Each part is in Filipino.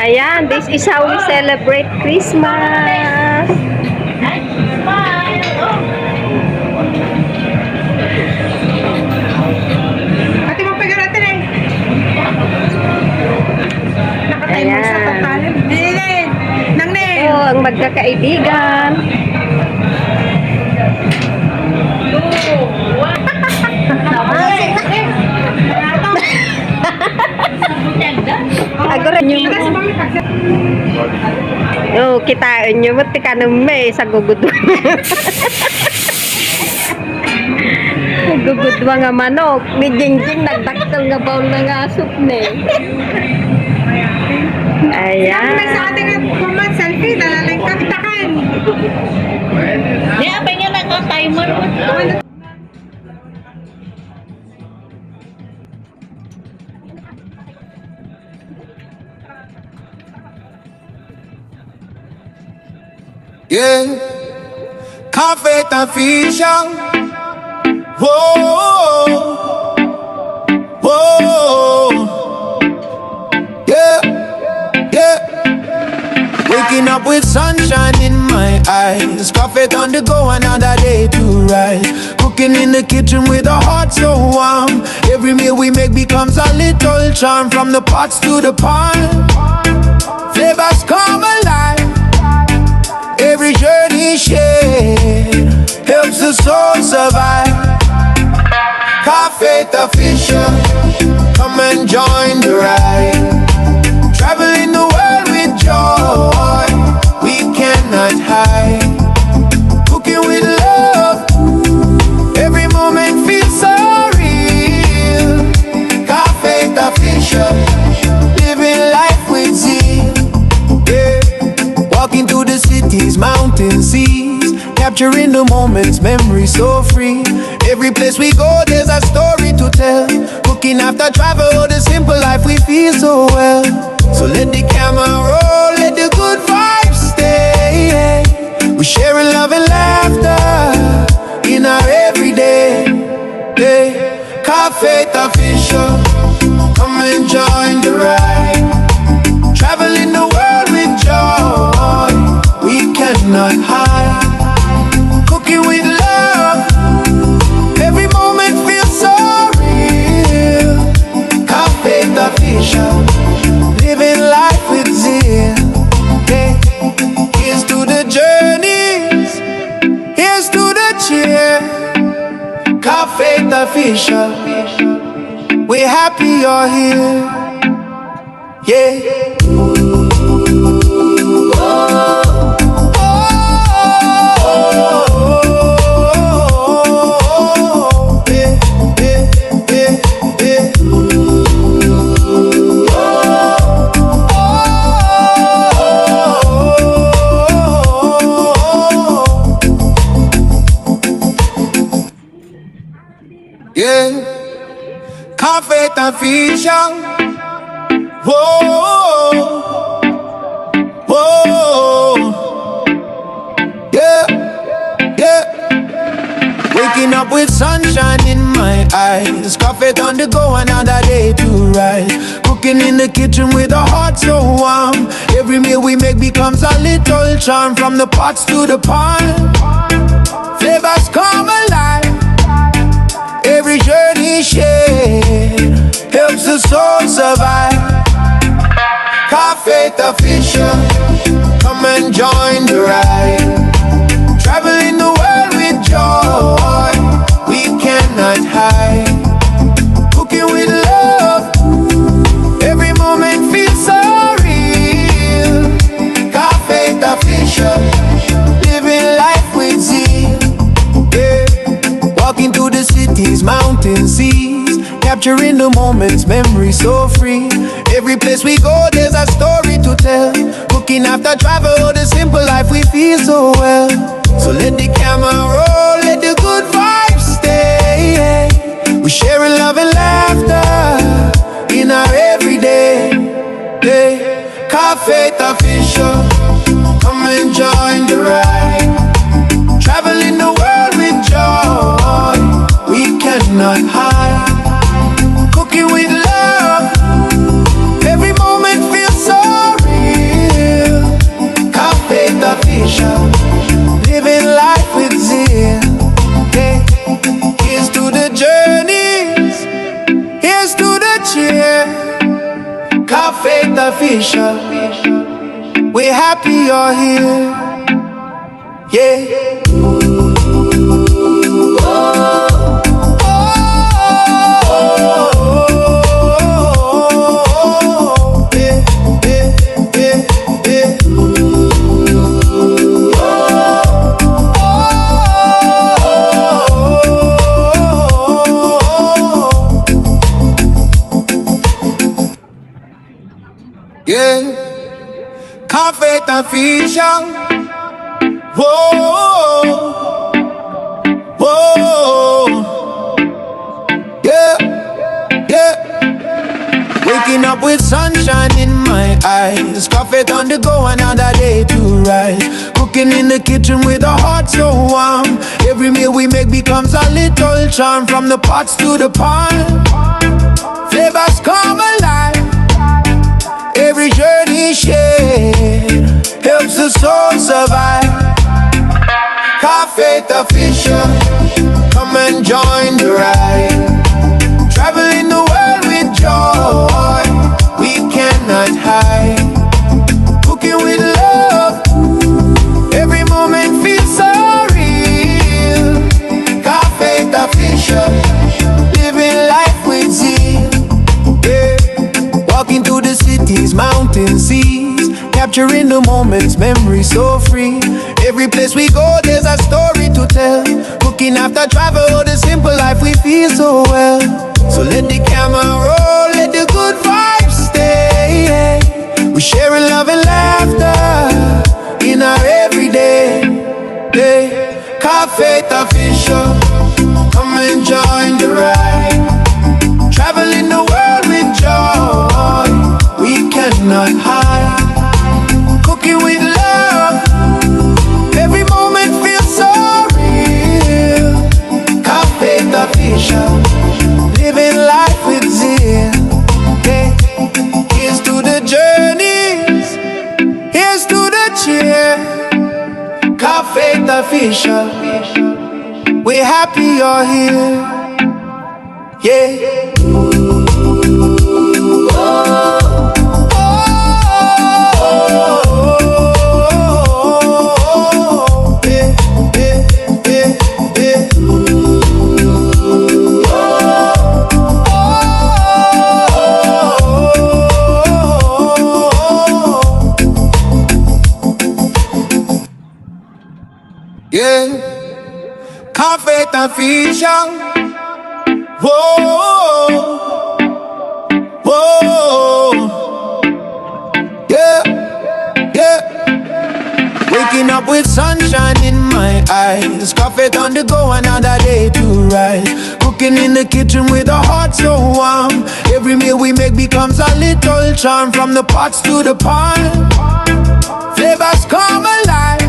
Ayan, this is how we celebrate Christmas. Pati mapagal natin eh. Nakatay mo sa pagkalim. Nang Ito ang magkakaibigan. Agora nyo. Oh, kitain nyo. Ba't ka may sa gugudwa? Gugudwa nga manok. Ni Jingjing nagdaktal nga bawl na nga soup ne. Ayan. May sa ating comment selfie, dalalang kaktakan. Di, abay nga naka-timer. Yeah, cafe fiction. Whoa, whoa. Yeah, yeah. Waking up with sunshine in my eyes. Coffee on the go, another day to rise. Cooking in the kitchen with a heart so warm. Every meal we make becomes a little charm. From the pots to the pan, flavors come alive. Every journey shared helps the soul survive. Cafe official, come and join the ride. Traveling the world with joy, we cannot hide. Cooking with love, every moment feels so real. Cafe official, living life with zeal. Yeah, walking through the cities, mountains, seas, capturing the moments, memories so free. Every place we go, there's a story to tell. Cooking after travel, the simple life we feel so well. So let the camera roll, let the good vibes stay. We sharing love and laughter in our everyday. Hey, Cafe official, come and join the ride. Traveling the world with joy, we cannot hide. Cooking with love, every moment feels so real. Cafe official, living life with zeal. Yeah. Here's to the journeys, here's to the cheer. Cafe official, we're happy you're here. Yeah. Yeah, cafe fiction. Whoa, whoa. Yeah, yeah. Waking up with sunshine in my eyes. Coffee on the go, another day to rise. Cooking in the kitchen with a heart so warm. Every meal we make becomes a little charm. From the pots to the pan, flavors come alive. Every journey shared helps the soul survive. Cafe official, come and join the ride. Traveling the world with joy, we cannot hide. Cooking with love, every moment feels so real. Cafe official, living life with zeal. Yeah. Walking through the cities, mountains, seas, capturing the moments, memories so free. Every place we go, there's a story to tell. Cooking after travel, the simple life we feel so well. So let the camera roll, let the good vibes stay. We sharing love and laughter in our everyday. Hey, Cafe official, come and join the ride. Traveling the world with joy, we cannot hide. Cooking with love, every moment feels so real. official. Living life with zeal. Hey, here's to the journeys. Here's to the cheer. Cafe official. We're happy you're here. Yeah. Yeah, Cafe official. Whoa, whoa, yeah, yeah. Waking up with sunshine in my eyes. Coffee on the go, another day to rise. Cooking in the kitchen with a heart so warm. Every meal we make becomes a little charm. From the pots to the pan, flavors come alive. Every journey shared helps the soul survive. Cafe official, come and join the ride. Traveling the world with joy, we cannot hide. Cooking with love, every moment feels so real. Cafe official, living life with zeal. Yeah. Walking through the cities, mountains, seas, capturing the moments, memories so free. Every place we go, there's a story to tell. Cooking after travel, the simple life we feel so well. So let the camera roll, let the good vibes stay. We're sharing love and laughter in our everyday day. Cafe official, come and join the ride. Traveling the world with joy, we cannot hide. Cooking with love, every moment feels so real. Cafe official, living life with zeal. Hey, here's to the journeys, here's to the cheer. Cafe official, we're happy you're here. Yeah. Yeah, Cafe official. Whoa, whoa, yeah, yeah. Waking up with sunshine in my eyes. Coffee on the go, another day to rise. Cooking in the kitchen with a heart so warm. Every meal we make becomes a little charm. From the pots to the pan, flavors come alive.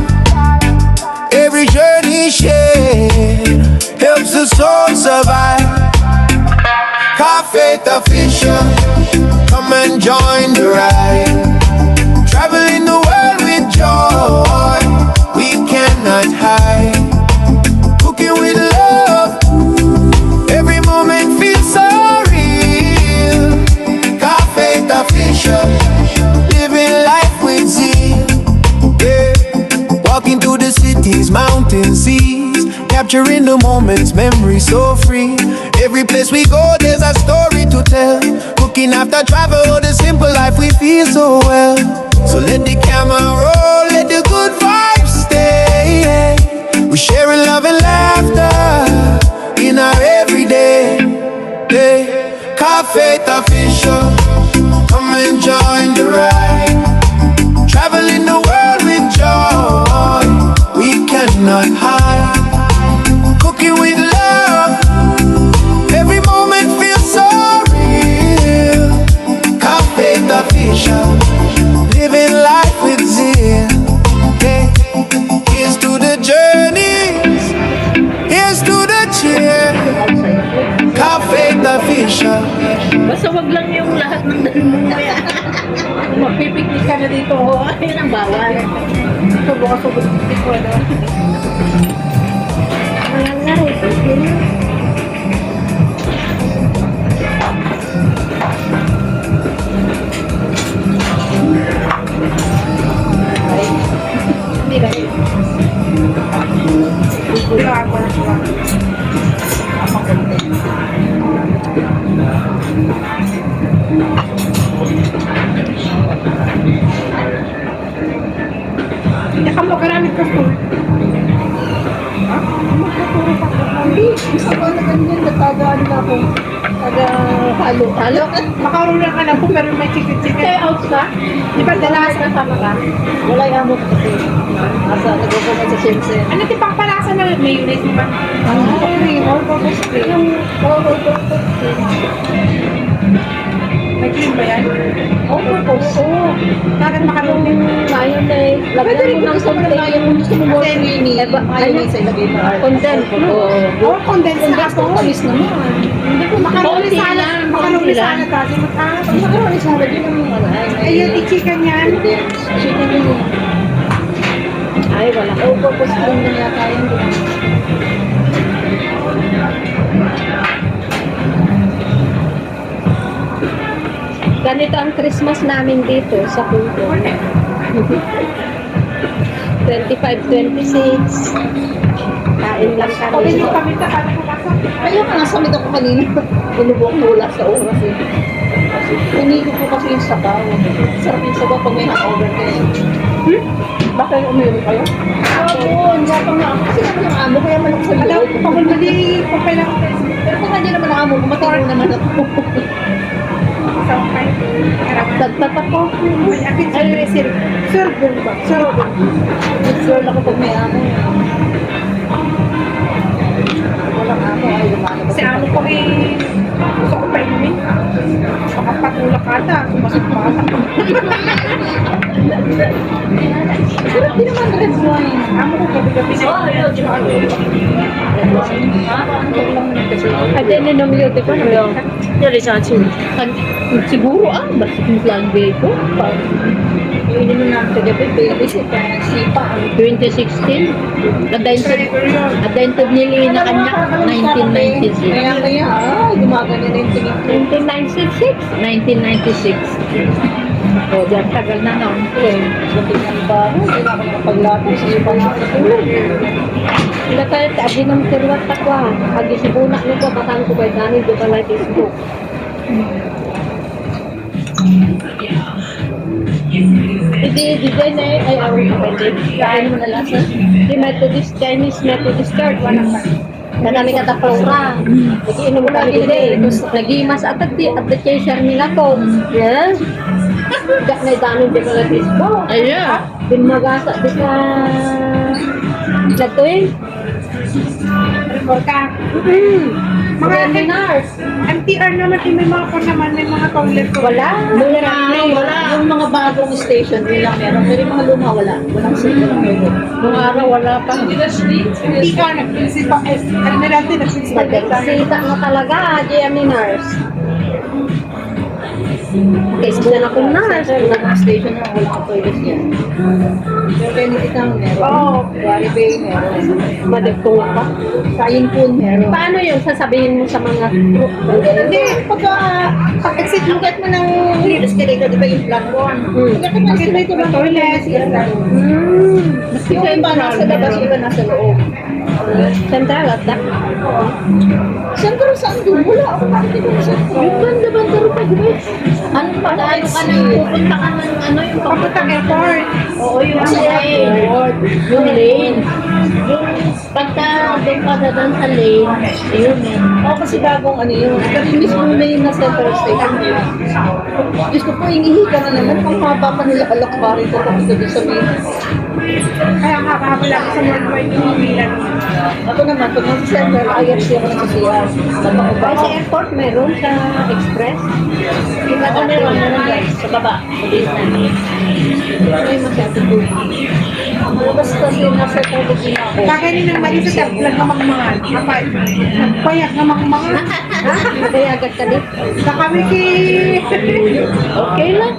Every journey shared helps the soul survive. Cafe official, come and join the ride. Traveling the world with joy, we cannot hide. Cooking with love, every moment feels so real. Cafe official, living life with zeal. Yeah. Walking through the cities, mountains, seas, capturing the moments, memories so free. Every place we go, there's a story to tell. Cooking after travel, the simple life we feel so well. So let the camera roll, let the good vibes stay. We're sharing love and laughter in our everyday day. Cafe official, come and join the ride. Traveling the world with joy, we cannot hide. Cooking with love, every moment feels so real. Cafe official, living life with zeal. Hey, here's to the journeys, here's to the cheer. Cafe official. Basta wag lang yung lahat ng dali mo. Magpipiknik ka na dito. Ayun ang bawal. Ito, bukas ko pipiknik ko na. Wala nga eh. Hindi ba? Hindi ba ako na siya? Hindi ka magaramit ka po. Hindi, isa ko na ganyan, natagaan na ako. Halo. Makaroon ka na po pero may chikit-chikit. Stay out ka? Di ba dalas na tama ka? Wala yung amo kasi. Nasa nagpupunta sa Shenzhen. Ano ti pang palasa na mayonnaise mo ba? Cream, all-purpose cream. All-purpose cream. May cream ba yan? All-purpose. Oo. Bakit makaroon din? Mayonnaise. Lagyan mo ng something. Yung gusto mo more creamy. Mayonnaise ay lagay mo. Condensed. Oh, condensed na Condensed ako. na tamis naman. Hindi ko makaroon Konti sana. lang, Makaroon konti sana lang. dati. Ang macaroni salad yun ang ano. Ayun, i-chicken yan. Chicken yun. Ay, wala. All-purpose cream na yata yun. Ganito ang Christmas namin dito sa Puto. 25-26. Kain lang Pag kami. hindi kami ta, paano pumasok? Kaya ka nasa ako kanina. Pinubok mo wala sa oras eh. Pinili ko kasi yung sabaw. Sarap yung sabaw pag may hangover ka eh. Bakit uminom kayo? Oo, hindi pa nga. Kasi naman ang amo, kaya malak sa Alam, loob. pag mali, papailang Pero kung hindi naman ang amo, matiro naman ako. sa okay. Dagdag ako. May akit sa sir. Sir, ba? Sir, Good girl ako pag may amo. Walang amo, ay lumalabas. si amo ko eh, gusto ko pa inumin. Baka patulak ata, sumasok pa ata. Sarap din naman red wine. Amo ko gabi-gabi na. At then, ninom yun ko na yung Siguro basta yung flag ko. Yung ininom namin kagabi, baby, sipa. 2016. Adentod nila na kanya. 1996. Kaya, gumagana na yung tingin ko. 1996. 1996. O, diyan tagal na noon. Dating ang bago, hindi na ako nakapaglato sa iba na ako. Sila tayo, tabi ng tirwat takwa. Pag isibunak nito, batan ko kay Dani, di pala Facebook. Hindi, design na ay awal ka pwede. Kain mo na lasa. Di Methodist, Chinese Methodist Church. Kadami katapura. Nagiinom kami today. Nagimas at the chaser nila ko. Yes. Dak na Dani, di pala Facebook. Ayan. Binmagasa, di ka... Latoy. Report ka. Mga Seminars. MTR naman, may mga ko naman, may mga toilet ko. Wala. Wala. Yung mga bagong station, yun lang meron. Pero yung mga luma, wala. Walang signal. Nung araw, wala pa. MTR, nag-principal. Ano na natin, nag-principal. Nagsita na talaga, GME nurse. Facebook na akong nurse. Mga station na wala ka toilet yan. Pero Kennedy Town meron. Oo. Wari Bay meron. Madagtong ako. Kain Poon meron. Paano yun? Sasabihin mo sa mga group? Hindi, pag-exit mo mo ng escalator, di ba yung platform? Pagkat ng escalator ng toilet. Yung iba nasa labas, yung iba nasa loob. Central at that? Siyempre, saan doon? Wala ako nakikita mo sa Yung banda-banda rin pa, di ba? Ano pa? Ano ka na? Pupunta ka ng ano yung Papunta airport. Oo, yung lane. Yung lane. Yung pagka doon ka na doon sa lane, yun eh. Oo, kasi bagong ano yun. Pero yung mismo lane na Central Station yun. Diyos ko po, hingihi ka na naman. Ang haba pa nila alakbari ko kapag doon sa main. Kaya kakabala ko sa worldwide yung Milan. Ako naman, pag nasa Central, IFC ako nagsisiyan. Ay, sa airport meron sa express. Ako meron guys, sa baba, sa basement. Ay, masyado po. Malabas kasi nasa tulog din ako. Bagay din ng mali sa taglag na mga kapal. Nagpayak na mga Kaya agad ka din. sa kami ki... Okay lang.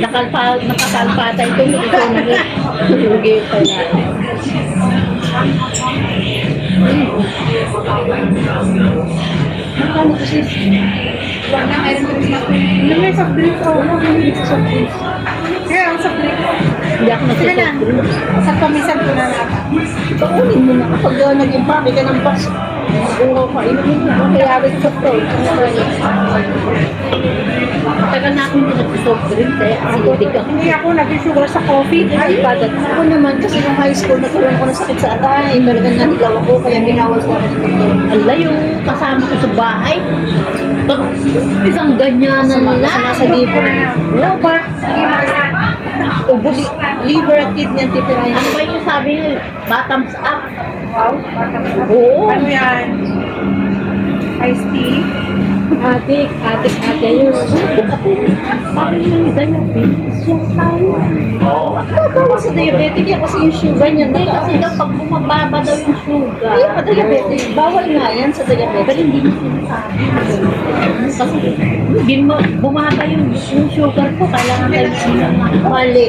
Nakakalpatay ito. Ikaw na rin. Lugi pa natin. Ano to sis? Wala na iron drinks na. Ano may soft drink ko? Wala may soft drinks. Kaya ang soft drink ko. Hindi ako Sige na. nagsisobrang. Sa pamisan ko na nata. Paunin mo na kapag naging pami ka ng bus. Uraw pa, inumin mo. Kaya rin sa to. Tagal na akong hindi nagsisobrang. Kaya acidic ako. Hindi ako nag-sugar sa coffee. Ay, bagat. Ako naman, kasi nung high school, nagkaroon ko ng sakit sa atay. Talagang nanilaw ako, kaya binawas ko ako sa doktor. Ala, yung kasama ko sa bahay. Pag isang ganyan na nila. Nasa liver. No, ba? Ubo, liver at kidney ang titirahin. Ano ba yung sabi niya? Bottoms up. Wow. Oo. Ano yan? Iced tea? Atik yun. Sabi niya yung diabetes. Yung tayo. Bawal sa diabetic yan kasi yung sugar niya. Hindi, kasi daw pag bumababa daw yung sugar. Ay, diabetic. Bawal nga yan sa Pero diabetic. hindi mo sinasabi. Kasi hindi mo bumaba yung sugar ko. Kailangan tayo sinamahan. Mali.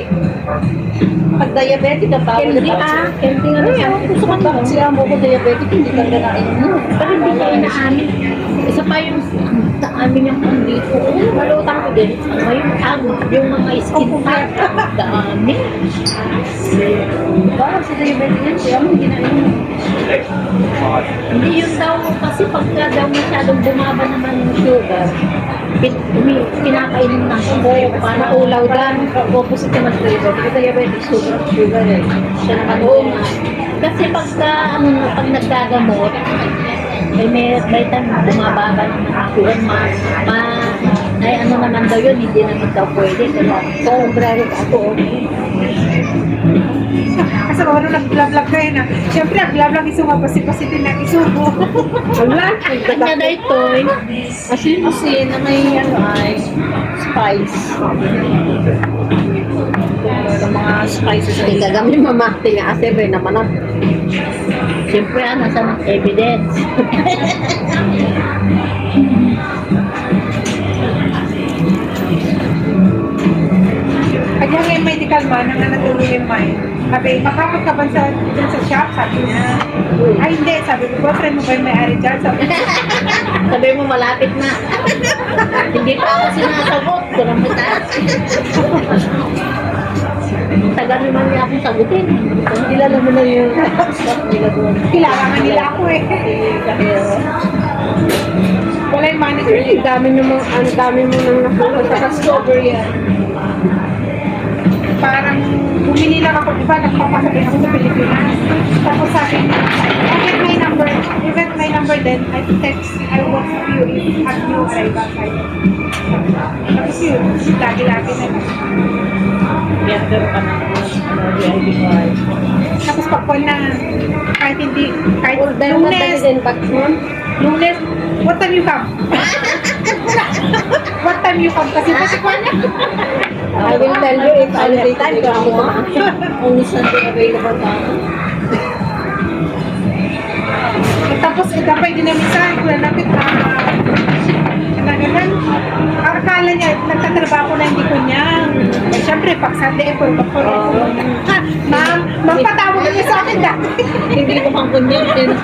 Pag diabetic ka, bawal Hindi na. Hindi nga rin. Gusto ko bakit siya mo ko diabetic, hindi ka ganain mo. Pero hindi niya inaamin. Isa pa yung sa amin yung dito. Malutang ko din. Yung mga skin type. Dami. Bawal sa diabetic yan, siya mo ginain mo. Hindi yun daw kasi pagka daw masyadong bumaba naman yung sugar, pinapainom ng coke para Ulaw dan, opposite naman sa diabetic. Yung diabetic, sugar eh. Siya naman kasi pagka pag naggagamot, may vitamin bumababa naman ang sugar ay ano naman daw yun, hindi naman daw pwede. Kaya sobra rin ako. Kasi ano nag-vlog kayo na. Siyempre, nag-vlog iso nga pasi-pasitin na isubo. Wala. kanya daw ito, Asin na may ano ay spice. Mga spices. Hindi ka gamit mamakti nga kasi ba naman ang siyempre nasa evidence. Kaya ngayon medical man, ang natulong yung mind. Sabi, makapag ka ba dyan sa shop? Sabi niya. Ay, hindi. Sabi ko, boyfriend mo ba yung may-ari dyan? Sabi ko, Sabi mo malapit na. Hindi pa ako sinasagot. Kurang mataas. Tagal naman niya akong sagutin. kilala mo na yung kilala nga nila ako eh. Wala yung manager ang dami mo nang nakuha sa Discover yan. Parang bumili lang ako, di ba, nagpapasabi ako sa Pilipinas. Tapos sabi niya, you get my number then, I will WhatsApp you if have you arrival. Tapos yun, lagi-lagi na lang. Member ka na VIP card. Tapos pag na, kahit hindi, kahit dahil Lunes, matali din box mo. Lunes, what time you come? What time you come? Kasi kasi ko na. I will tell you if I'll be time ko ako. Only Sunday available ka. Tapos dapat dinamisan ko na napit na ganun. Akala niya, nagtatrabaho na hindi ko niya. Eh, syempre, pag Sunday, po, ma'am, patawag niyo sa akin dati. Hindi ko pang kunyang Sunday.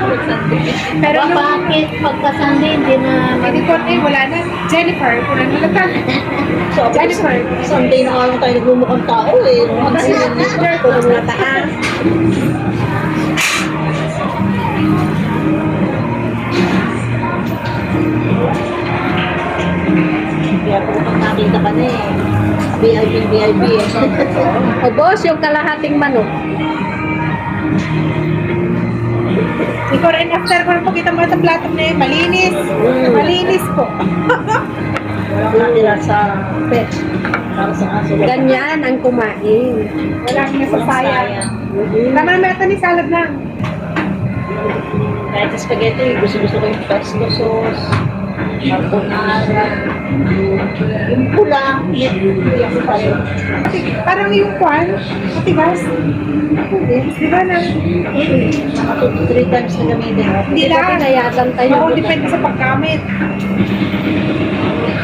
Pero Pero bakit pagka Sunday hindi na Hindi ko, wala na. Jennifer, kung ano lang. Jennifer. Sunday na nga lang tayo nagmumukhang tao eh. Kasi Jennifer, kung ano nataan. kaya po pag nakita ka na eh. VIP eh. O boss, yung kalahating manok. Before and after ko na pakita mo sa plato na yun, malinis. Malinis po. Walang natira sa pet. Para sa aso. Ganyan ang kumain. Wala kang nasasayang. Tama naman ito ni salad lang. Kahit sa spaghetti, gusto ko yung pesto sauce. carbonara. Yung pula, hindi ako payo. Parang yung kwan, matigas. Di ba na? Ako 3 times na gamitin. Hindi Di ba lang. pinayagan tayo? Oo, depende sa paggamit.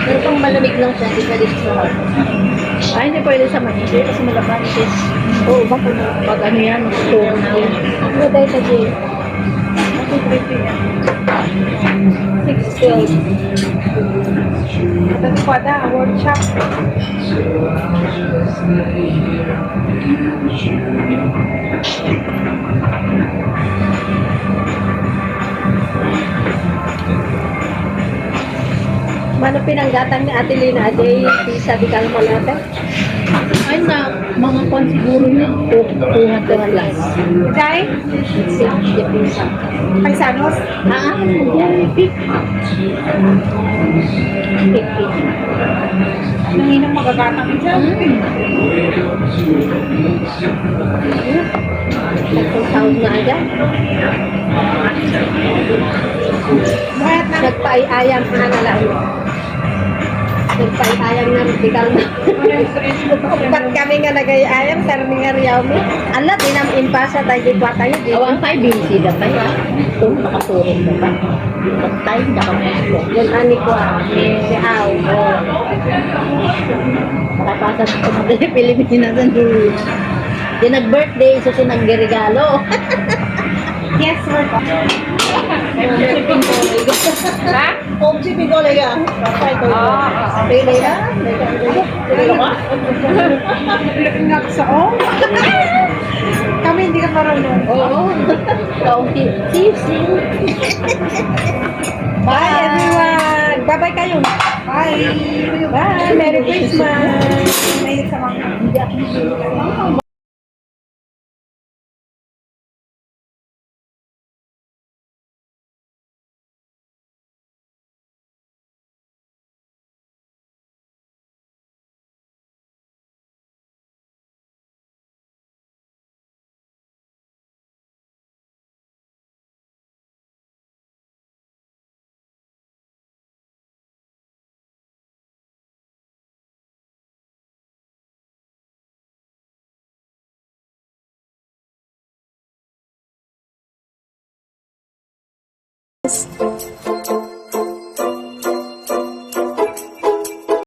Pero kung malamig lang siya, hindi pwede siya sa hot. Ay, hindi pwede sa manili kasi malabanis. Oo, bako na. Pag ano yan, store na yan. Ano tayo sa jail? 612. Dati ko ada, workshop. Mano pinanggatang ni Ate Lina Ajay, sa di kalma natin? Ay na, mga kwan siguro niya. 200 plus. Dahil, paisanos. Ah, yan. Nanginang magagatang dyan. 10,000 na agad. Mayat na. Nagpaayayang na nalang. Nagpaayayang na di kalma. Ba't kami nga nagayayang, karmi nga riyaw mi? Ala, impasa tayo di ba tayo? Di Awang tayo, busy na tayo. Ito, nakasurong na ba? Pag tayo, nakamusto. Yun, ani ko si Au. Nakapasa sa mga Pilipinas ang dulo. Di nag-birthday, so sinagregalo. Yes, work. Ha? Kung si Pico Lega. Patay ko ito. Pili na? Pili ka? Looking up sa oh. Kami hindi ka marunong. Oo. Kung si. Bye, everyone! Bye-bye kayo! Bye. Bye! Merry Christmas! May sa mga.